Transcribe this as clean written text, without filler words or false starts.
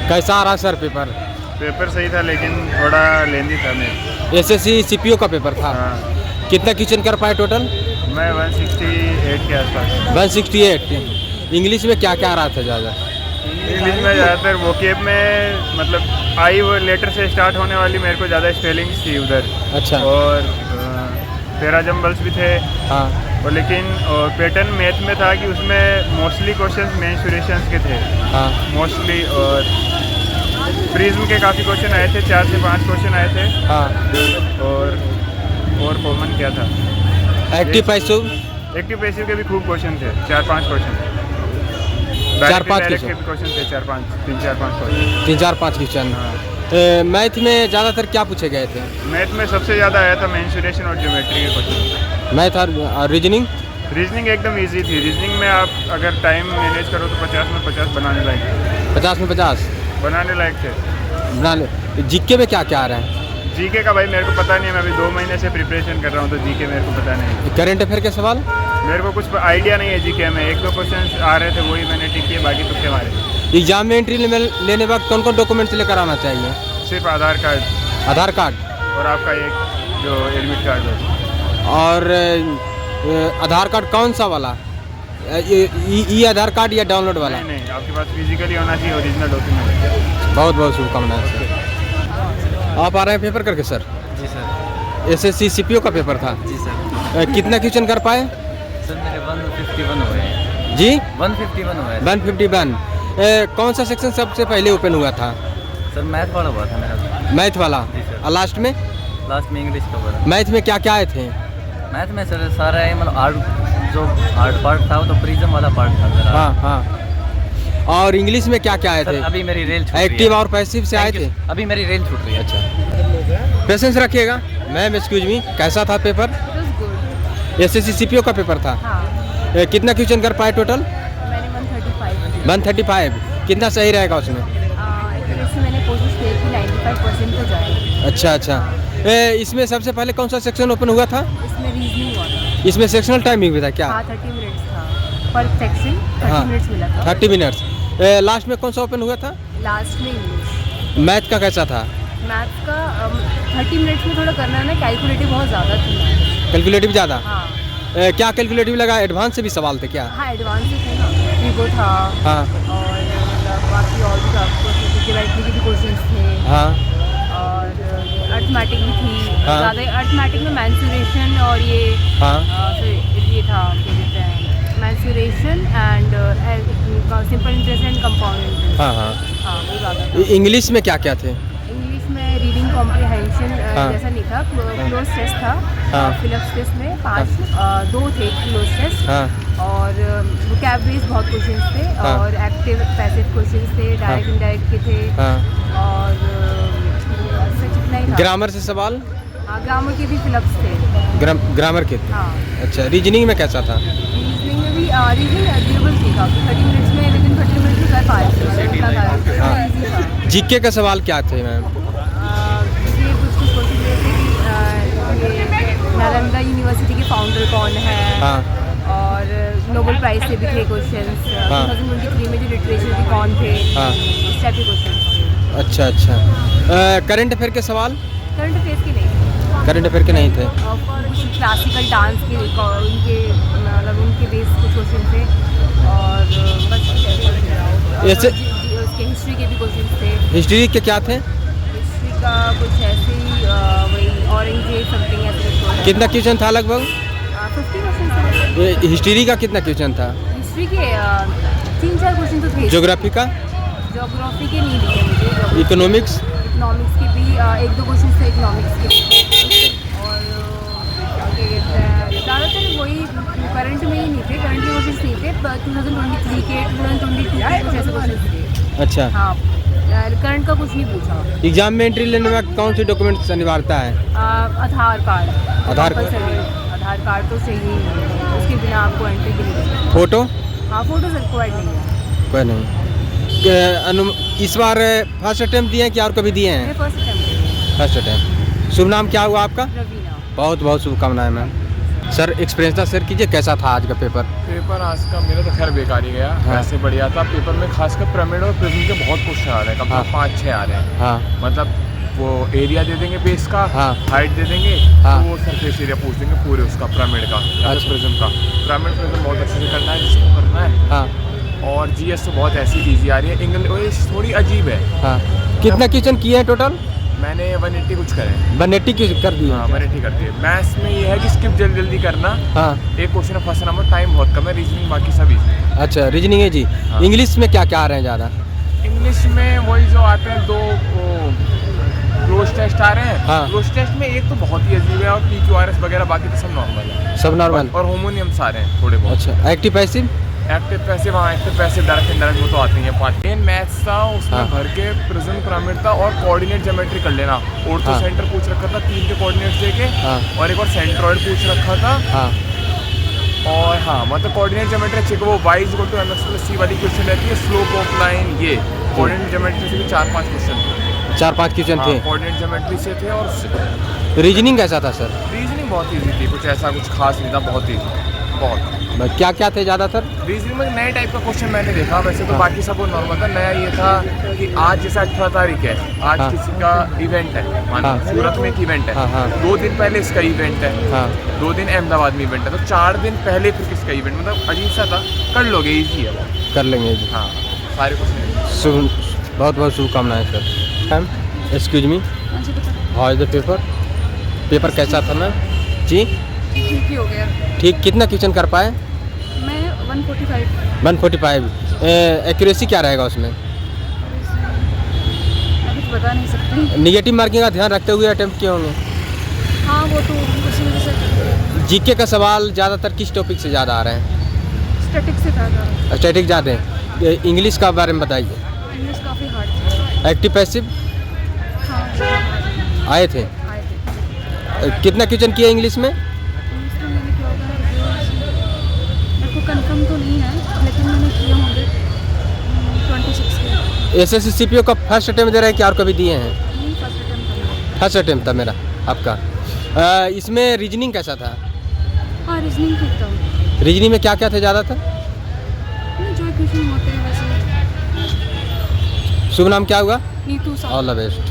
कैसा आ रहा है सर पेपर? पेपर सही था लेकिन थोड़ा लेंदी था मेरे। एसएससी सीपीओ का पेपर था। हाँ, कितना क्वेश्चन कर पाए टोटल? मैं 168 के आसपास। 168। इंग्लिश में क्या क्या आ रहा था ज़्यादा? इंग्लिश में ज़्यादातर वोकेब में मतलब आई वो लेटर से स्टार्ट होने वाली मेरे को ज़्यादा स्पेलिंग्स थी उधर। अच्छा। और पैराजम्बल्स भी थे। हाँ और लेकिन पैटर्न मैथ में था कि उसमें मोस्टली क्वेश्चंस मेंस्ट्रुएशंस के थे हाँ मोस्टली। और प्रिज्म के काफ़ी क्वेश्चन आए थे, 4 से 5 क्वेश्चन आए थे। हाँ। और कॉमन क्या था? Active passive? एक्टिव पैसिव के भी खूब क्वेश्चन थे, 4-5 क्वेश्चन। 4-5 के क्वेश्चन थे, 3-4-5 क्वेश्चन। 3-4-5 क्वेश्चन। मैथ में ज़्यादातर क्या पूछे गए थे? मैथ में सबसे ज़्यादा आया था मेंस्ट्रुएशन और ज्योमेट्री के क्वेश्चन। मैथ और रीजनिंग? रीजनिंग एकदम इजी थी। रीजनिंग में आप अगर टाइम मैनेज करो तो 50 में 50 बनाने लायक थे। 50 में 50 बनाने लायक थे। बना ले। जीके में क्या क्या आ रहा है? जीके का भाई मेरे को पता नहीं है, मैं अभी 2 महीने से प्रिपरेशन कर रहा हूँ तो जीके मेरे को पता नहीं। करंट अफेयर के सवाल? मेरे को कुछ आइडिया नहीं है जीके में। 1-2 क्वेश्चन आ रहे थे, वही मैंने टिक किए, बाकी तुक्के मारे। एग्जाम में एंट्री लेने वक्त कौन कौन डॉक्यूमेंट्स लेकर आना चाहिए? सिर्फ आधार कार्ड आधार कार्ड और आपका एक जो एडमिट कार्ड है। और आधार कार्ड कौन सा वाला? ई आधार कार्ड या डाउनलोड वाला? नहीं नहीं, आपके पास फिजिकली होना चाहिए ओरिजिनल डॉक्यूमेंट। बहुत बहुत शुभकामनाएं सर। आप आ रहे हैं पेपर करके सर? जी सर। एसएससी सीपीओ का पेपर था। जी सर। कितना क्वेश्चन कर पाए? सर मेरे 151 हुए हैं। जी 151 हुए हैं। 151। कौन सा सेक्शन सबसे पहले ओपन हुआ था? सर मैथ वाला हुआ था मेरा। मैथ वाला? जी सर। और लास्ट में? लास्ट में इंग्लिश का हुआ। मैथ में क्या क्या आए थे? मैथ में सर सारा है मतलब हार्ड पार्ट था वो तो प्रिज्म वाला पार्ट था सर। हाँ हाँ। और इंग्लिश में क्या क्या आए सर थे? अभी मेरी रेल छूट रही है। एक्टिव और पैसिव से आए Thank you। थे? अभी मेरी रेल छूट रही है। अच्छा, पेशेंस रखिएगा। मैम एक्सक्यूज मी, कैसा था पेपर? एसएससी सीपीओ का पेपर था। हाँ, कितना क्वेश्चन कर पाए टोटल? मैंने 135। 135। कितना सही रहेगा उसमें? एक्यूरेसी मैंने कोशिश की कि 95% तो जाए। अच्छा अच्छा। इसमें सबसे पहले कौन सा सेक्शन ओपन हुआ था? इसमें रीजनिंग हुआ था। इसमें सेक्शनल टाइमिंग भी था क्या? हाँ, 30 मिनट्स था पर सेक्शन। 30 मिनट्स मिला था। 30 मिनट्स। लास्ट में कौन सा ओपन हुआ था? लास्ट में इंग्लिश। मैथ का कैसा था? मैथ्स का 30 मिनट्स में थोड़ा करना है ना, कैलकुलेटिव बहुत ज़्यादा थी। कैलकुलेटिव ज़्यादा? हाँ क्या कैलकुलेटिव लगा? एडवांस से भी सवाल थे क्या? हाँ, एडवांस थे ना, वीगो था। हाँ और बाकी और भी ज्योमेट्री के भी क्वेश्चंस थे। हाँ और अर्थमेटिक भी थी। हाँ। ज़्यादा अर्थमेटिक में मेंसुरेशन और ये हाँ ये था क्या कहते हैं, mensuration and simple interest and compound interest. हाँ हाँ। हाँ, वो ज़्यादा था। इंग्लिश में क्या क्या थे? इंग्लिश में रीडिंग कॉम्प्रिहेंशन हाँ। जैसा नहीं था, क्लोज टेस्ट था। हाँ। फिलिप्स टेस्ट में 2 थे क्लोज टेस्ट। हाँ और वोकैबुलरीज बहुत क्वेश्चंस थे। हाँ। और एक्टिव पैसिव क्वेश्चंस थे, डायरेक्ट इंडायरेक्ट के थे। हाँ। और सच इतना ही था। ग्रामर से सवाल? हाँ, ग्रामर के भी फिलिप्स थे। ग्रामर के थे। हाँ, अच्छा, रीजनिंग में कैसा था? रीजनिंग में भी रीजनिंग एग्रीबल थी काफ़ी। 30 मिनट्स में विदिन 30 मिनट्स में कर पाए थे। हाँ। ईजी था। जीके का सवाल क्या थे मैम? ये कुछ क्वेश्चन जैसे कि ये नालंदा यूनिवर्सिटी के फाउंडर कौन है। हाँ और नोबेल प्राइज से भी थे क्वेश्चंस। हाँ। 2023 में जो लिटरेचर के कौन थे, हाँ। इस टाइप के क्वेश्चंस थे। अच्छा अच्छा। करंट अफेयर के सवाल? करंट अफेयर्स के नहीं थे। करंट अफेयर के नहीं थे। और कुछ क्लासिकल डांस के उनके मतलब उनके बेस कुछ क्वेश्चन थे। और बस ऐसे उसके हिस्ट्री के भी क्वेश्चन थे। हिस्ट्री के क्या थे? हिस्ट्री का कुछ ऐसे ही वही ऑरेंज समथिंग ऐसे। कितना क्वेश्चन था लगभग? 50 क्वेश्चन। हिस्ट्री का कितना क्वेश्चन था? हिस्ट्री के 3-4 क्वेश्चन तो थे। ज्योग्राफी का? ज्योग्राफी के नहीं दिखे मुझे। इकोनॉमिक्स? इकोनॉमिक्स के भी 1-2 क्वेश्चन थे इकोनॉमिक्स के। और क्या कहते हैं, ज़्यादातर वही करंट में ही नहीं थे। करंट के क्वेश्चन नहीं थे। 2023 के 2022 के कुछ ऐसे क्वेश्चन थे। अच्छा। हाँ, करंट का कुछ नहीं पूछा। एग्जाम में एंट्री लेने में कौन सी डॉक्यूमेंट्स अनिवार्यता है? आधार कार्ड। आधार कार्ड? कंपल्सरी। आधार कार्ड तो चाहिए ही है, उसके बिना आपको एंट्री भी नहीं। फोटो? हाँ, फोटो रिक्वायर्ड नहीं है। कोई नहीं। इस बार फर्स्ट अटेम्प्ट दिए हैं कि और कभी दिए हैं? मैं फर्स्ट अटेम्प्ट। First attempt. शुभ नाम क्या हुआ आपका? रवीना। बहुत बहुत शुभकामनाएं मैम। सर एक्सपीरियंस था शेयर कीजिए, कैसा था आज का पेपर? पेपर आज का मेरा तो खैर बेकार ही गया। हाँ। वैसे बढ़िया था। पेपर में खासकर पिरामिड और प्रिज्म के बहुत क्वेश्चन आ रहे हैं, कम से हाँ। कम 5-6 आ रहे हैं। हाँ मतलब वो एरिया दे देंगे बेस का, हाँ। हाइट दे देंगे, हाँ। तो वो सरफेस एरिया पूछ देंगे पूरे उसका पिरामिड का या अच्छा। प्रिज्म का। पिरामिड प्रिज्म बहुत अच्छे से करना है जिसको करना है। हाँ और जीएस तो बहुत ऐसी ईजी आ रही है। इंग्लिश थोड़ी अजीब है। हाँ। कितना क्वेश्चन किए हैं टोटल? मैंने 180 कुछ करे हैं। 180 की कर दिए? हाँ 180 करती है। मैथ्स में ये है कि स्किप जल्दी जल्दी करना। हाँ एक क्वेश्चन फंसना में टाइम बहुत कम है। रीजनिंग बाकी सब easy। अच्छा रीजनिंग है जी। हाँ। इंग्लिश में क्या क्या आ रहे हैं ज़्यादा? इंग्लिश में वही जो आते हैं दो क्लोज टेस्ट आ रहे हैं। हाँ। क्लोज टेस्ट में एक तो बहुत ही अजीब है और PQRS वगैरह, बाकी तो सब नॉर्मल है। सब नॉर्मल? और होमोनियम्स आ रहे हैं थोड़े बहुत। अच्छा एक्टिव पैसिव? एक्टिव पैसिव, हाँ एक्टिव पैसिव डायरेक्ट इनडायरेक्ट वो तो आती हैं 5। मेन मैथ्स था उसमें हाँ। भर के प्रिज्म पिरामिड था और कोऑर्डिनेट ज्योमेट्री कर लेना। ऑर्थो हाँ। सेंटर पूछ रखा था 3 के कोऑर्डिनेट्स देके। हाँ। और एक और सेंट्रॉइड पूछ रखा था। हाँ और हाँ मतलब कोऑर्डिनेट ज्योमेट्री अच्छी, वो y = mx+c वाली क्वेश्चन रहती है। स्लोप ऑफ लाइन, ये कोऑर्डिनेट ज्योमेट्री से भी 4-5 क्वेश्चन थे। 4-5 क्वेश्चन थे। कोऑर्डिनेट ज्योमेट्री से थे। और उससे रीजनिंग कैसा था सर? रीजनिंग बहुत ईजी थी, कुछ ऐसा कुछ खास नहीं था, बहुत ईजी बहुत। क्या क्या थे ज़्यादातर? रीजनिंग में नए टाइप का क्वेश्चन मैंने देखा। वैसे तो हाँ। बाकी सब वो नॉर्मल था। नया ये था कि आज जैसे 18 तारीख है, आज हाँ। किसी का इवेंट है, मानो हाँ। सूरत में एक इवेंट है। हाँ, हाँ। 2 दिन पहले इसका इवेंट है। हाँ 2 दिन अहमदाबाद में इवेंट है, तो 4 दिन पहले फिर किसका इवेंट, मतलब अजीब सा था। कर लोगे, ईजी है बहुत। कर लेंगे जी। हाँ सारे क्वेश्चन। शुभ, बहुत बहुत शुभकामनाएं सर। मैम एक्सक्यूज मी, हाँ जी बता। How is the paper? Paper कैसा था मैम जी? ठीक ही हो गया। ठीक। कितना क्वेश्चन कर पाए? मैं 145। 145। एक्यूरेसी क्या रहेगा उसमें? मैं कुछ बता नहीं सकती। निगेटिव मार्किंग का ध्यान रखते हुए अटेम्प्ट किए होंगे? हाँ वो तो कुछ नहीं जैसे जीके का सवाल ज़्यादातर किस टॉपिक से ज़्यादा आ रहे हैं? स्टैटिक से था ज़्यादा। स्टैटिक ज़्यादा है। इंग्लिश का बारे में बताइए। इंग्लिश काफ़ी हार्ड था। एक्टिव पैसिव हाँ आए थे? आए थे। कितना क्वेश्चन किया इंग्लिश में? इंग्लिश में मैंने क्या होगा, मेरे को कंफर्म तो नहीं है लेकिन मैंने किए होंगे 26 के। एसएससी सीपीओ का फर्स्ट अटेम्प्ट दे रहे हैं कि और कभी दिए हैं? नहीं फर्स्ट अटेम्प्ट था। फर्स्ट अटेम्प्ट था मेरा आपका। इसमें रीजनिंग कैसा था? हाँ रीजनिंग ठीक था। रीजनिंग में क्या क्या थे ज़्यादातर? नहीं जो क्वेश्चन होते हैं वैसे। शुभ नाम क्या हुआ? नीतू साहब। All the best.